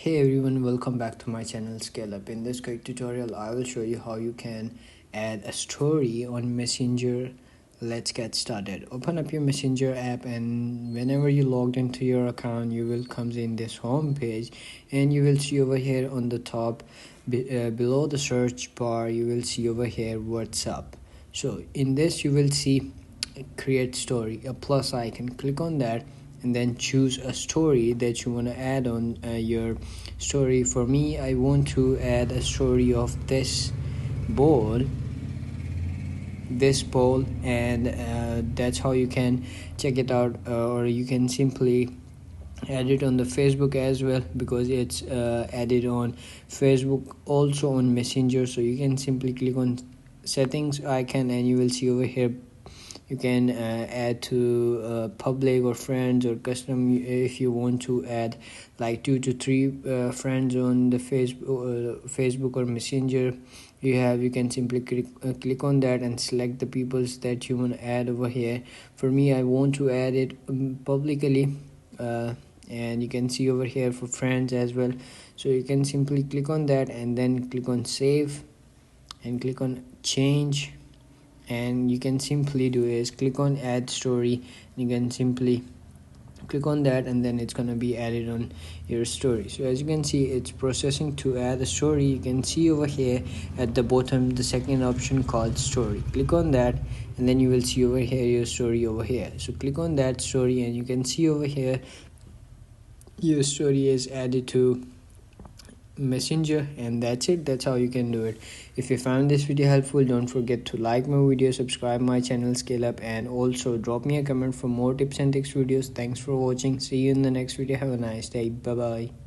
Hey everyone, welcome back to my channel Scale Up. In this quick tutorial, I will show you how you can add a story on Messenger. Let's get started. Open up your Messenger app, and whenever you logged into your account, you will come in this home page, and you will see over here on the top below the search bar, you will see over here WhatsApp. So in this you will see create story, a plus icon. Click on that and then choose a story that you want to add on your story. For me, I want to add a story of ball this ball, and that's how you can check it out, or you can simply add it on the Facebook as well, because it's added on Facebook also on Messenger. So you can simply click on settings icon, and you will see over here you can add to public or friends or custom. If you want to add like 2 to 3 friends on the Facebook or Messenger, you can simply click on that and select the peoples that you want to add over here. For me, I want to add it publicly, and you can see over here for friends as well. So you can simply click on that and then click on save and click on change, and you can simply do is click on add story. You can simply click on that, and then it's gonna be added on your story. So as you can see, it's processing to add a story. You can see over here at the bottom the second option called story. Click on that, and then you will see over here your story over here. So click on that story, and you can see over here your story is added to Messenger, and that's it. That's how you can do it. If you found this video helpful, don't forget to like my video, subscribe my channel Scale Up, and also drop me a comment for more tips and tricks videos. Thanks for watching. See you in the next video. Have a nice day. Bye bye.